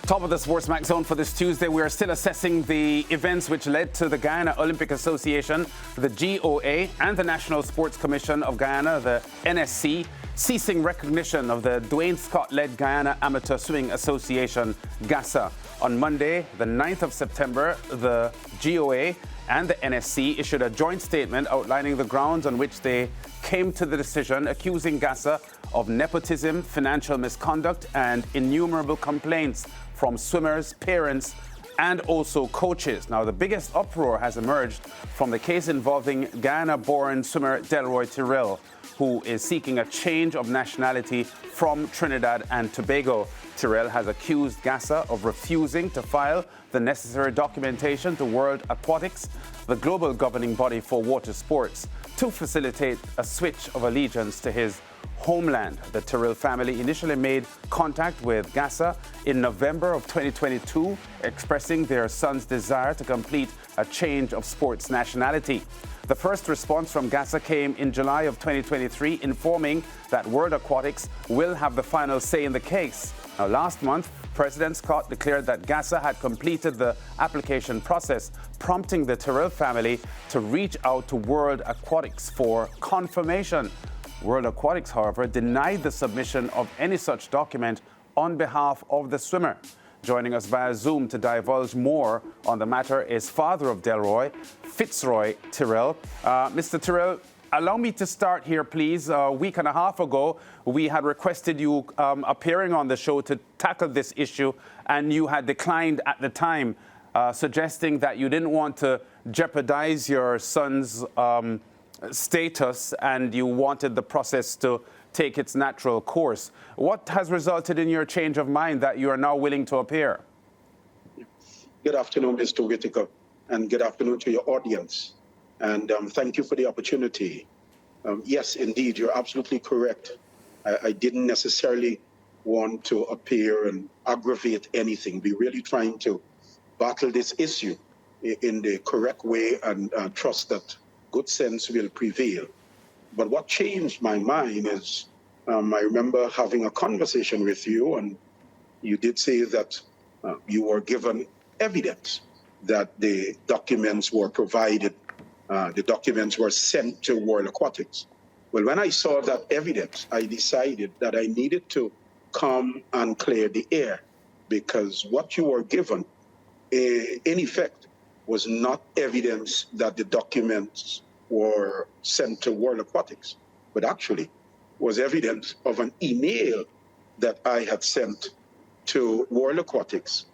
Top of the SportsMax Zone for this Tuesday. We are still assessing the events which led to the Guyana Olympic Association, the GOA, and the National Sports Commission of Guyana, the NSC, ceasing recognition of the Dwayne Scott-led Guyana Amateur Swimming Association, GASA. On Monday, the 9th of September, the GOA and the NSC issued a joint statement outlining the grounds on which they came to the decision, accusing GASA of nepotism, financial misconduct, and innumerable complaints from swimmers, parents, and also coaches. Now, the biggest uproar has emerged from the case involving Guyana-born swimmer Delroy Tyrrell, who is seeking a change of nationality from Trinidad and Tobago. Tyrrell has accused GASA of refusing to file the necessary documentation to World Aquatics, the global governing body for water sports, to facilitate a switch of allegiance to his homeland. The Tyrrell family initially made contact with GASA in November of 2022, expressing their son's desire to complete a change of sports nationality. The first response from GASA came in July of 2023, informing that World Aquatics will have the final say in the case. Now, last month, President Scott declared that GASA had completed the application process, prompting the Tyrrell family to reach out to World Aquatics for confirmation. World Aquatics, however, denied the submission of any such document on behalf of the swimmer. Joining us via Zoom to divulge more on the matter is father of Delroy, Fitzroy Tyrrell. Mr. Tyrrell, allow me to start here, please. A week and a half ago, we had requested you appearing on the show to tackle this issue, and you had declined at the time, suggesting that you didn't want to jeopardize your son's status and you wanted the process to take its natural course. What has resulted in your change of mind that you are now willing to appear? Good afternoon, Mr. Whitaker, and good afternoon to your audience. And thank you for the opportunity. Yes, indeed, you're absolutely correct. I didn't necessarily want to appear and aggravate anything. We're really trying to battle this issue in the correct way and trust that good sense will prevail. But what changed my mind is I remember having a conversation with you, and you did say that you were given evidence that the documents were provided, the documents were sent to World Aquatics. Well, when I saw that evidence, I decided that I needed to come and clear the air, because what you were given, in effect, was not evidence that the documents were sent to World Aquatics, but actually was evidence of an email that I had sent to World Aquatics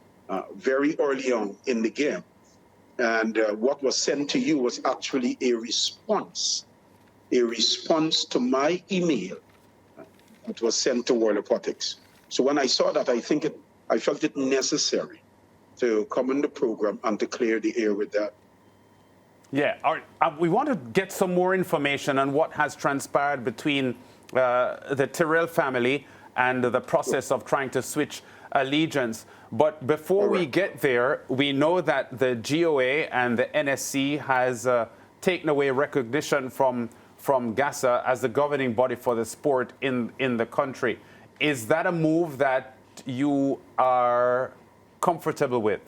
very early on in the game. And what was sent to you was actually a response to my email that was sent to World Aquatics. So when I saw that, I felt it necessary to come in the program and to clear the air with that. Yeah, all right. We want to get some more information on what has transpired between the Tyrrell family and the process of trying to switch allegiance. But before we get there, we know that the GOA and the NSC has taken away recognition from GASA as the governing body for the sport in the country. Is that a move that you are comfortable with?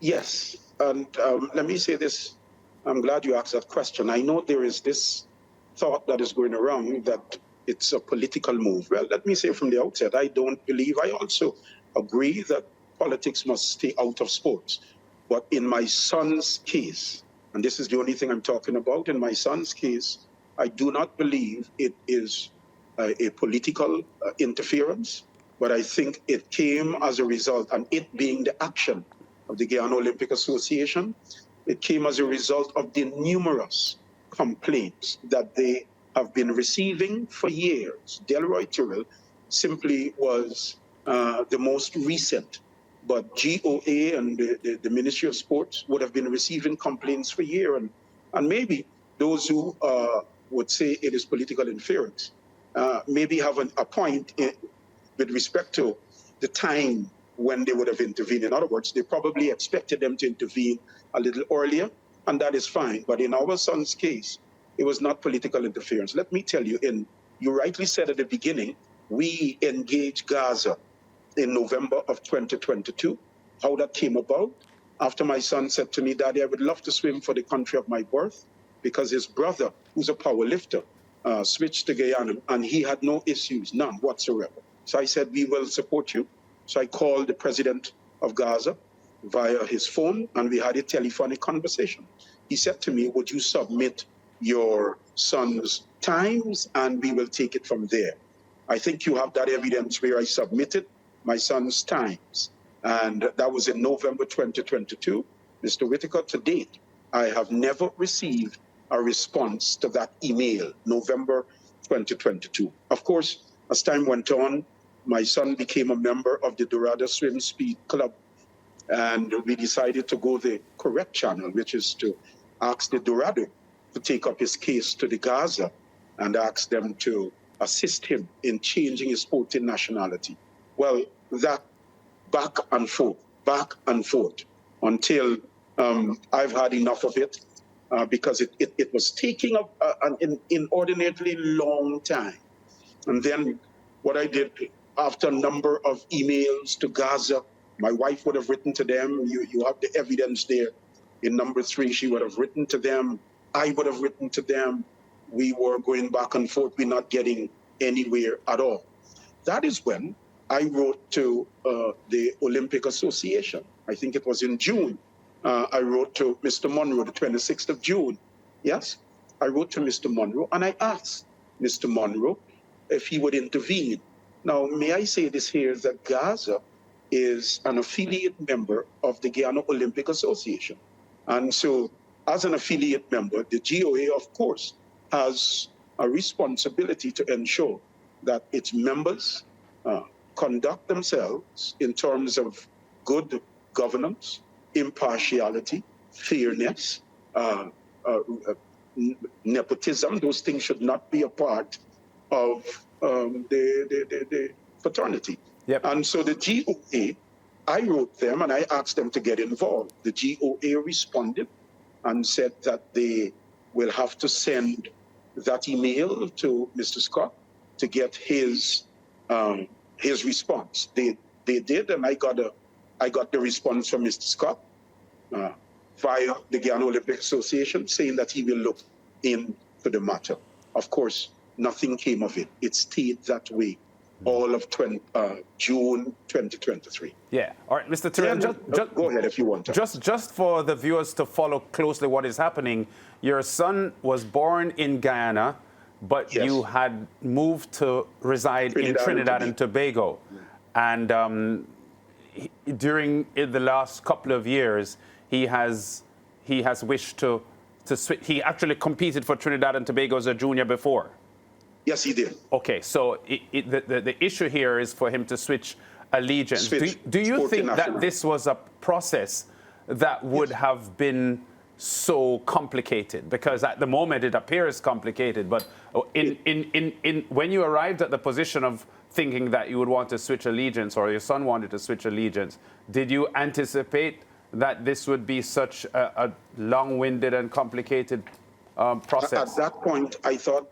Yes. And let me say this, I'm glad you asked that question. I know there is this thought that is going around that it's a political move. Well, let me say from the outset, I also agree that politics must stay out of sports. But in my son's case, and this is the only thing I'm talking about, in my son's case, I do not believe it is a political interference, but I think it came as a result, and it being the action of the Guyana Olympic Association, it came as a result of the numerous complaints that they have been receiving for years. Delroy Tyrrell simply was the most recent, but GOA and the Ministry of Sports would have been receiving complaints for years. And maybe those who would say it is political interference maybe have a point with respect to the time when they would have intervened. In other words, they probably expected them to intervene a little earlier, and that is fine. But in our son's case, it was not political interference. Let me tell you, you rightly said at the beginning, we engaged GASA in November of 2022. How that came about, after my son said to me, Daddy, I would love to swim for the country of my birth, because his brother, who's a power lifter, switched to Guyana, and he had no issues, none whatsoever. So I said, we will support you. So I called the president of Gaza via his phone, and we had a telephonic conversation. He said to me, would you submit your son's times, and we will take it from there. I think you have that evidence where I submitted my son's times, and that was in November 2022. Mr. Whitaker, to date, I have never received a response to that email, November 2022. Of course, as time went on, my son became a member of the Dorado Swim Speed Club, and we decided to go the correct channel, which is to ask the Dorado to take up his case to the Gaza and ask them to assist him in changing his sporting nationality. Well, that back and forth, until I've had enough of it, because it was taking an inordinately long time. And then what I did, after a number of emails to Gaza, my wife would have written to them. You have the evidence there. In number 3, she would have written to them. I would have written to them. We were going back and forth. We're not getting anywhere at all. That is when I wrote to the Olympic Association. I think it was in June. I wrote to Mr. Monroe, the 26th of June. Yes, I wrote to Mr. Monroe, and I asked Mr. Monroe if he would intervene. Now, may I say this here, that Gaza is an affiliate member of the Guyana Olympic Association. And so, as an affiliate member, the GOA, of course, has a responsibility to ensure that its members conduct themselves in terms of good governance, impartiality, fairness, nepotism. Those things should not be a part of the fraternity. Yep. And so the GOA, I wrote them and I asked them to get involved. The GOA responded and said that they will have to send that email to Mr. Scott to get his response. They did, and I got the response from Mr. Scott via the Guyana Olympic Association, saying that he will look into the matter. Of course, nothing came of it. It stayed that way all of June 2023. Yeah. All right, Mr. Tyrrell, go ahead if you want to. Just for the viewers to follow closely what is happening, your son was born in Guyana, but Yes. you had moved to reside in Trinidad and Tobago. And during the last couple of years, he has wished to switch. He actually competed for Trinidad and Tobago as a junior before. Yes, he did. Okay, so the issue here is for him to switch allegiance. Do you think that this was a process that would have been so complicated? Because at the moment it appears complicated, but when you arrived at the position of thinking that you would want to switch allegiance, or your son wanted to switch allegiance, did you anticipate that this would be such a long-winded and complicated process? At that point, I thought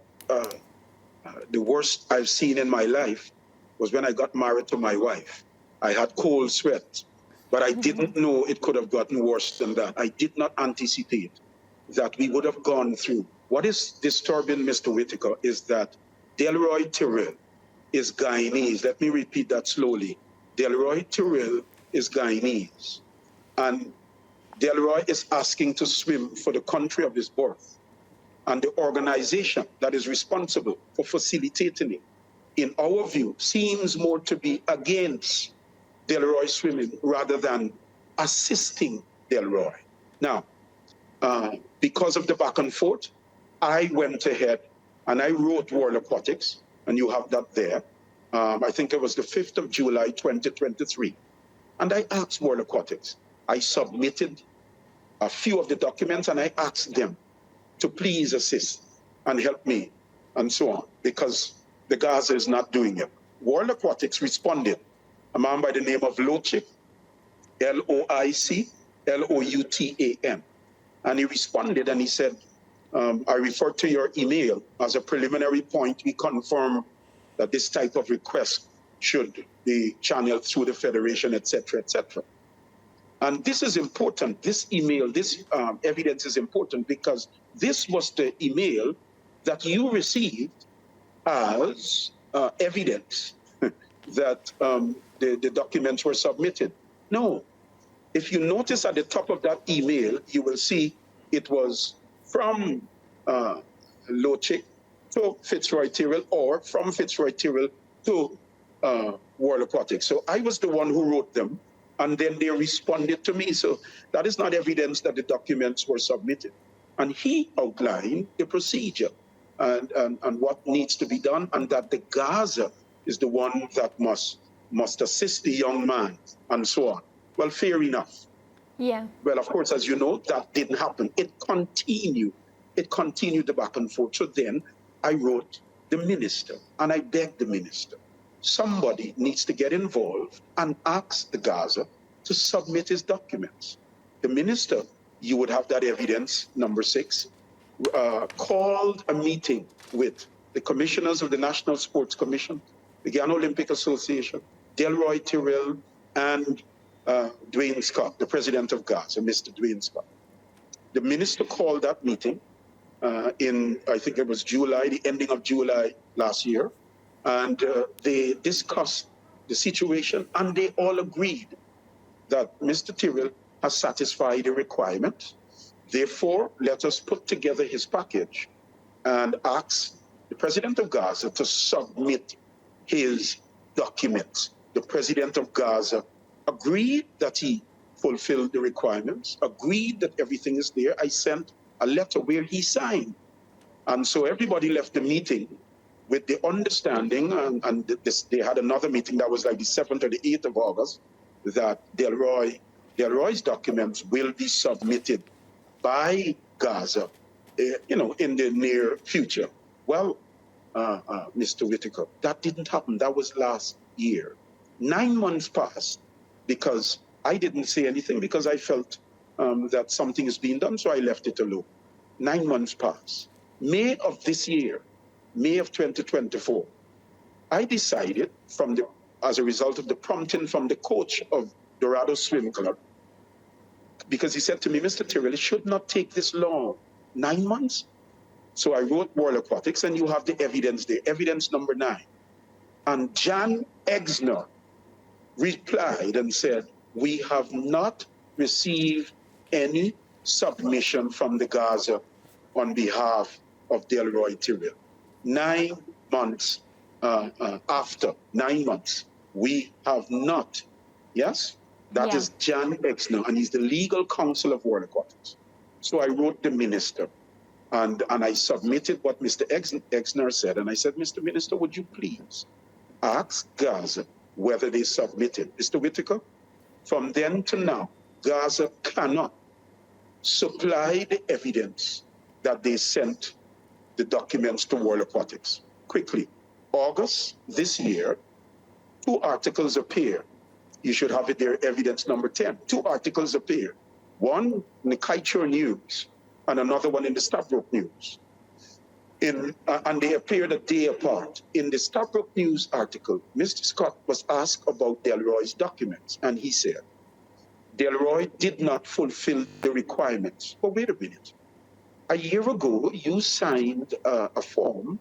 the worst I've seen in my life was when I got married to my wife. I had cold sweats, but I didn't know it could have gotten worse than that. I did not anticipate that we would have gone through. What is disturbing, Mr. Whitaker, is that Delroy Tyrrell is Guyanese. Let me repeat that slowly. Delroy Tyrrell is Guyanese. And Delroy is asking to swim for the country of his birth. And the organization that is responsible for facilitating it, in our view, seems more to be against Delroy swimming rather than assisting Delroy. Now, because of the back and forth, I went ahead and I wrote World Aquatics, and you have that there. I think it was the 5th of July, 2023. And I asked World Aquatics. I submitted a few of the documents and I asked them to please assist and help me and so on, because the Gaza is not doing it. World Aquatics responded, a man by the name of Loic, Loic, Loutan. And he responded and he said, I refer to your email as a preliminary point. We confirm that this type of request should be channeled through the federation, etc., etc. And this is important. This email, this evidence is important because this was the email that you received as evidence that the documents were submitted. No. If you notice at the top of that email, you will see it was from Lochick to Fitzroy Tyrrell, or from Fitzroy Tyrrell to World Aquatics. So I was the one who wrote them, and then they responded to me. So that is not evidence that the documents were submitted. And he outlined the procedure and what needs to be done, and that the Gaza is the one that must assist the young man, and so on. Well, fair enough. Yeah. Well, of course, as you know, that didn't happen. It continued the back and forth. So then I wrote the minister, and I begged the minister, somebody needs to get involved and ask the Gaza to submit his documents. The minister, you would have that evidence, number 6, called a meeting with the commissioners of the National Sports Commission, the Guyana Olympic Association, Delroy Tyrrell, and Dwayne Scott, the president of Gaza, Mr. Dwayne Scott. The minister called that meeting in, I think it was July, the ending of July last year, and they discussed the situation, and they all agreed that Mr. Tyrrell has satisfied the requirement. Therefore, let us put together his package and ask the president of Gaza to submit his documents. The president of Gaza agreed that he fulfilled the requirements, agreed that everything is there. I sent a letter where he signed. And so everybody left the meeting with the understanding, and they had another meeting that was like the 7th or the 8th of August, that Delroy's documents will be submitted by Gaza, in the near future. Well, Mr. Whitaker, that didn't happen. That was last year. 9 months passed because I didn't say anything, because I felt that something is being done, so I left it alone. 9 months passed. May of this year, May of 2024, I decided, as a result of the prompting from the coach of Dorado Swim Club, because he said to me, Mr. Tyrrell, it should not take this long. 9 months? So I wrote World Aquatics, and you have the evidence there, evidence number 9. And Jan Exner replied and said, we have not received any submission from the Gaza on behalf of Delroy Tyrrell. 9 months after, 9 months, we have not. Yes? That is Jan Exner, and he's the legal counsel of World Aquatics. So I wrote the minister, and I submitted what Mr. Exner said, and I said, Mr. Minister, would you please ask Gaza whether they submitted? Mr. Whitaker, from then to now, Gaza cannot supply the evidence that they sent the documents to World Aquatics. Quickly, August this year, 2 articles appear. You should have it there, evidence number 10. 2 articles appear. One in the Kaichur News and another one in the Stabroek News. And they appeared a day apart. In the Stabroek News article, Mr. Scott was asked about Delroy's documents, and he said, Delroy did not fulfill the requirements. But wait a minute. A year ago, you signed a form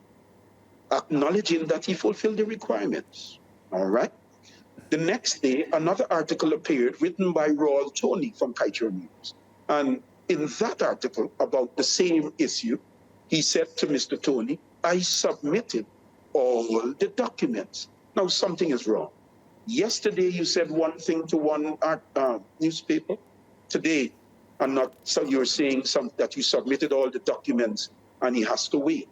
acknowledging that he fulfilled the requirements. All right? The next day, another article appeared written by Royal Tony from Kaichur News. And in that article about the same issue, he said to Mr. Tony, I submitted all the documents. Now something is wrong. Yesterday you said one thing to one newspaper. Today, so you're saying that you submitted all the documents and he has to wait.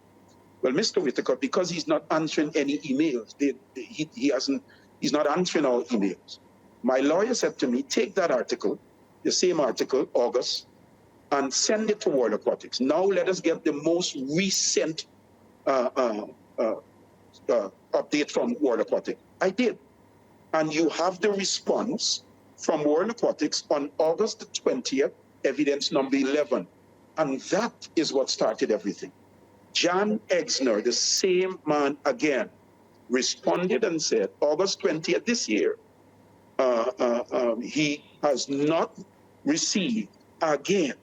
Well, Mr. Whitaker, because he's not answering any emails, he's not answering our emails. My lawyer said to me, take that article, the same article, August, and send it to World Aquatics. Now let us get the most recent update from World Aquatics. I did. And you have the response from World Aquatics on August the 20th, evidence number 11. And that is what started everything. Jan Exner, the same man again, responded and said, August 20th this year, he has not received again.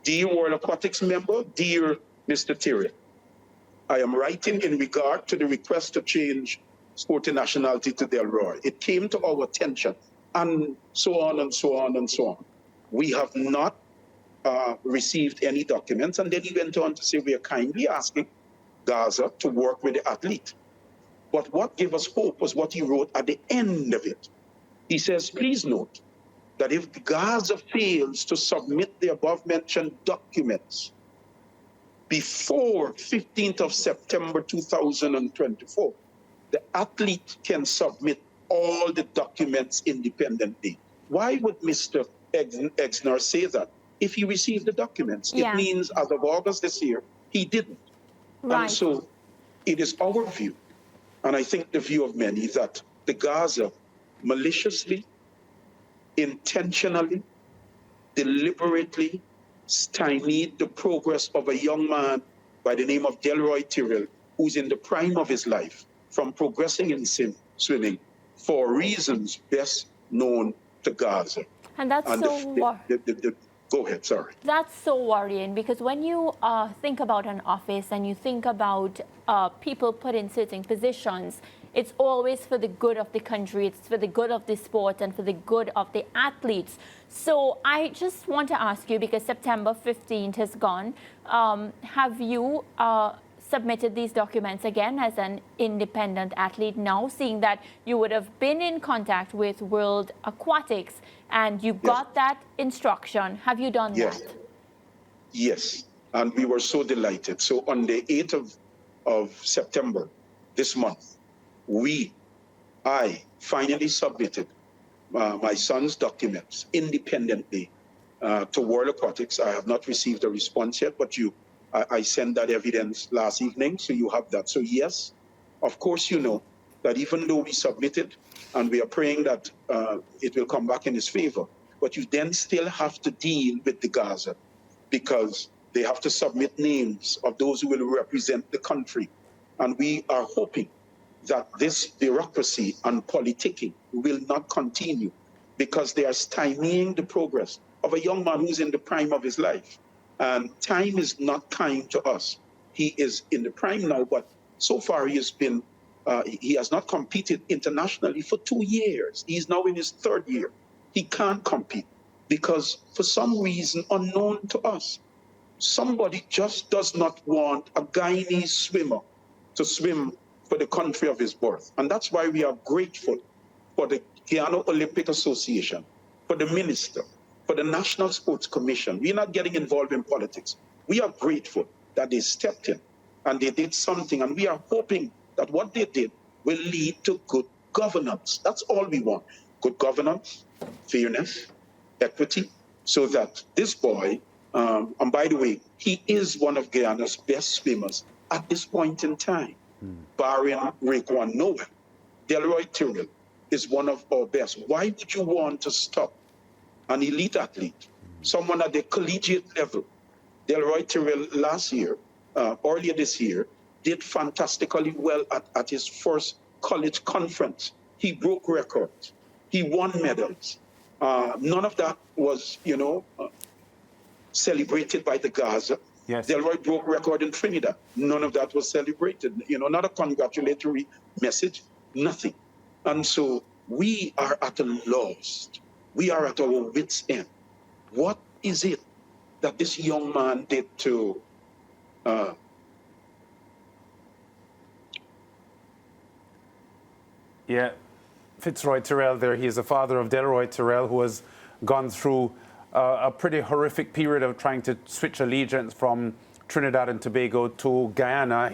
Dear World Aquatics member, dear Mr. Tyrrell, I am writing in regard to the request to change sporting nationality to Delroy. It came to our attention, and so on and so on and so on. We have not received any documents. And then he went on to say, we are kindly asking Gaza to work with the athlete. But what gave us hope was what he wrote at the end of it. He says, please note that if Gaza fails to submit the above-mentioned documents before 15th of September 2024, the athlete can submit all the documents independently. Why would Mr. Exner say that? If he received the documents, it means as of August this year, he didn't. Right. And so it is our view, and I think the view of many, that the Gaza maliciously, intentionally, deliberately stymied the progress of a young man by the name of Delroy Tyrrell, who's in the prime of his life, from progressing in swimming for reasons best known to Gaza. And that's go ahead, sorry. That's so worrying, because when you think about an office and you think about people put in certain positions, it's always for the good of the country, it's for the good of the sport and for the good of the athletes. So I just want to ask you, because September 15th has gone, have you submitted these documents again as an independent athlete now, seeing that you would have been in contact with World Aquatics and you got that instruction? Have you done that? Yes, and we were so delighted. So on the 8th of September this month, I finally submitted my son's documents independently to World Aquatics. I have not received a response yet, but I sent that evidence last evening, so you have that. So yes, of course, you know that even though we submitted, and we are praying that it will come back in his favor, but you then still have to deal with the Gaza, because they have to submit names of those who will represent the country. And we are hoping that this bureaucracy and politicking will not continue, because they are stymieing the progress of a young man who's in the prime of his life. And time is not kind to us. He is in the prime now, but so far he has not competed internationally for 2 years. He's now in his 3rd year. He can't compete because, for some reason unknown to us, somebody just does not want a Guyanese swimmer to swim for the country of his birth. And that's why we are grateful for the Guyana Olympic Association, for the minister, for the National Sports Commission. We're not getting involved in politics. We are grateful that they stepped in and they did something, and we are hoping that what they did will lead to good governance. That's all we want. Good governance, fairness, equity, so that this boy, and by the way, he is one of Guyana's best swimmers at this point in time, barring Raekwon Noel. Delroy Tyrrell is one of our best. Why would you want to stop an elite athlete, someone at the collegiate level? Delroy Tyrrell earlier this year, did fantastically well at his first college conference. He broke records. He won medals. None of that was, celebrated by the Gaza. Yes. Delroy broke record in Trinidad. None of that was celebrated. Not a congratulatory message, nothing. And so we are at a loss. We are at our wits' end. What is it that this young man did to Fitzroy Tyrrell there. He is the father of Delroy Tyrrell, who has gone through a pretty horrific period of trying to switch allegiance from Trinidad and Tobago to Guyana,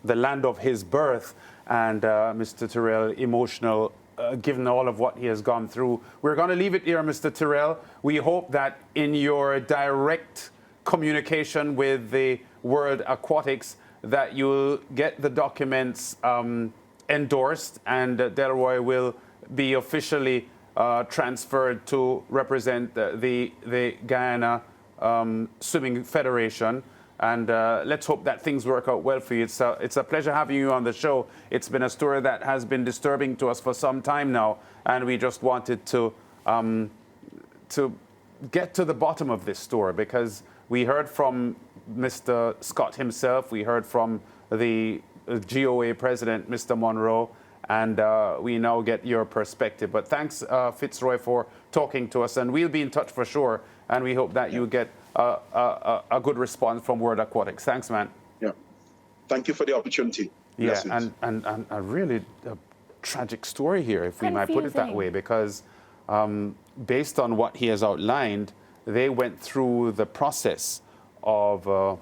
the land of his birth. And Mr. Tyrrell, emotional, given all of what he has gone through. We're going to leave it here, Mr. Tyrrell. We hope that in your direct communication with the World Aquatics that you'll get the documents endorsed, and Delroy will be officially transferred to represent the Guyana Swimming Federation. And let's hope that things work out well for you. It's a pleasure having you on the show. It's been a story that has been disturbing to us for some time now, and we just wanted to get to the bottom of this story, because we heard from Mr. Scott himself, we heard from the GOA president, Mr. Monroe, and we now get your perspective. But thanks, Fitzroy, for talking to us, and we'll be in touch for sure, and we hope that you get a good response from World Aquatics. Thanks, man. Yeah. Thank you for the opportunity. Yeah, and a really tragic story here, if we might put it that way, because based on what he has outlined, they went through the process of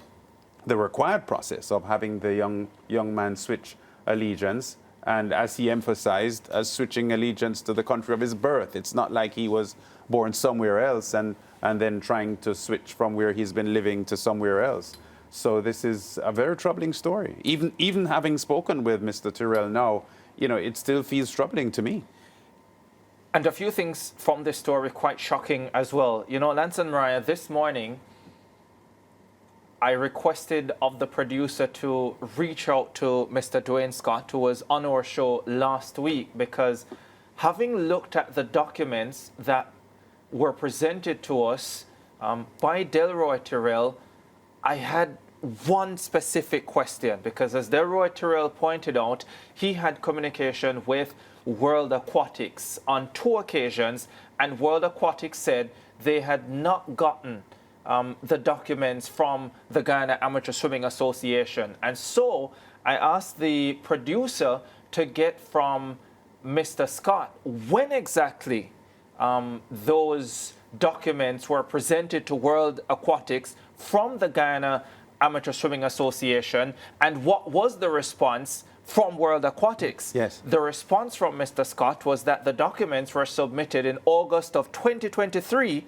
the required process of having the young man switch allegiance, and as he emphasized, as switching allegiance to the country of his birth. It's not like he was born somewhere else and then trying to switch from where he's been living to somewhere else. So this is a very troubling story. Even having spoken with Mr. Tyrrell now, it still feels troubling to me. And a few things from this story quite shocking as well. Lance and Mariah, this morning, I requested of the producer to reach out to Mr. Dwayne Scott, who was on our show last week, because having looked at the documents that were presented to us by Delroy Tyrrell, I had one specific question, because as Delroy Tyrrell pointed out, he had communication with World Aquatics on 2 occasions, and World Aquatics said they had not gotten the documents from the Guyana Amateur Swimming Association. And so I asked the producer to get from Mr. Scott when exactly those documents were presented to World Aquatics from the Guyana Amateur Swimming Association, and what was the response from World Aquatics. Yes. The response from Mr. Scott was that the documents were submitted in August of 2023,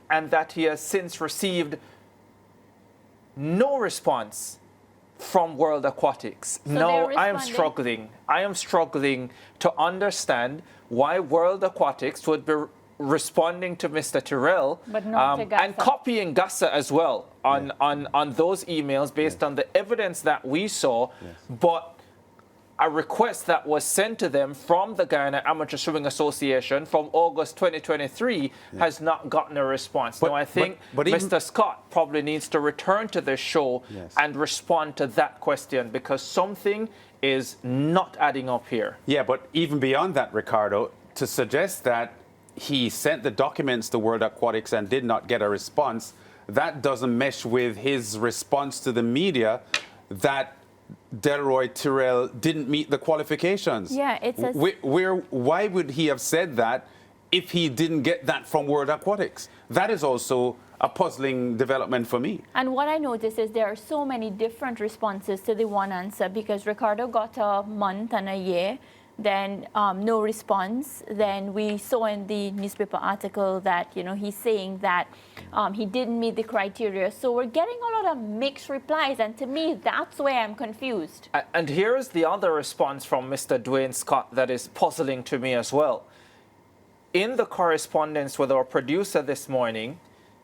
and that he has since received no response from World Aquatics. So now, I am struggling to understand why World Aquatics would be responding to Mr. Tyrrell, but not to Gassa, and copying Gassa as well on those emails based on the evidence that we saw. Yes. But a request that was sent to them from the Guyana Amateur Swimming Association from August 2023 has not gotten a response. Now, I think Mr. Scott probably needs to return to this show and respond to that question, because something is not adding up here. Yeah, but even beyond that, Ricardo, to suggest that he sent the documents to World Aquatics and did not get a response, that doesn't mesh with his response to the media that Delroy Tyrrell didn't meet the qualifications. Yeah, it's a... Why would he have said that if he didn't get that from World Aquatics? That is also a puzzling development for me. And what I noticed is there are so many different responses to the one answer, because Ricardo got a month and a year, then no response. Then we saw in the newspaper article that, he's saying that he didn't meet the criteria. So we're getting a lot of mixed replies. And to me, that's where I'm confused. And here is the other response from Mr. Dwayne Scott that is puzzling to me as well. In the correspondence with our producer this morning,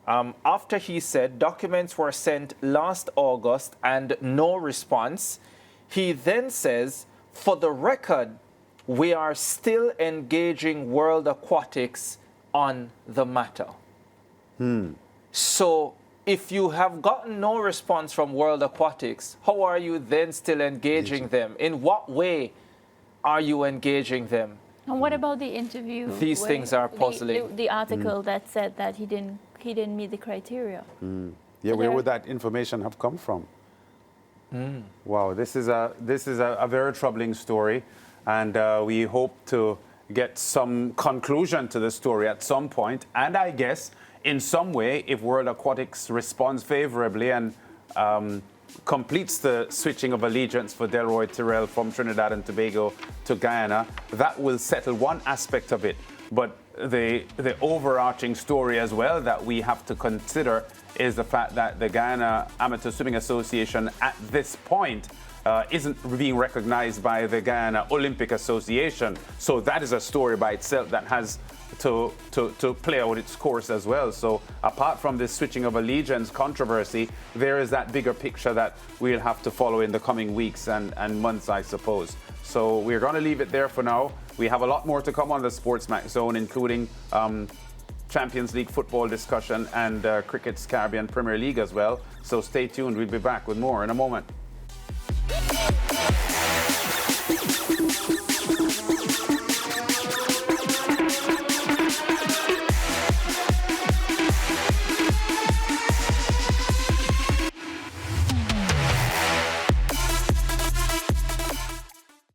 after he said documents were sent last August and no response, he then says, for the record, we are still engaging World Aquatics on the matter. So if you have gotten no response from World Aquatics, how are you then still engaging them? In what way are you engaging them? And what about the interview? These things are puzzling. The article that said that he didn't meet the criteria. Yeah, where would that information have come from? Wow, this is a very troubling story, and we hope to get some conclusion to the story at some point. And I guess in some way, if World Aquatics responds favorably and completes the switching of allegiance for Delroy Tyrrell from Trinidad and Tobago to Guyana, that will settle one aspect of it. But the overarching story as well that we have to consider is the fact that the Guyana Amateur Swimming Association at this point isn't being recognized by the Guyana Olympic Association. So that is a story by itself that has to play out its course as well. So apart from this switching of allegiance controversy, there is that bigger picture that we'll have to follow in the coming weeks and months, I suppose. So we're going to leave it there for now. We have a lot more to come on the SportsMax Zone, including Champions League football discussion and Cricket's Caribbean Premier League as well. So stay tuned. We'll be back with more in a moment.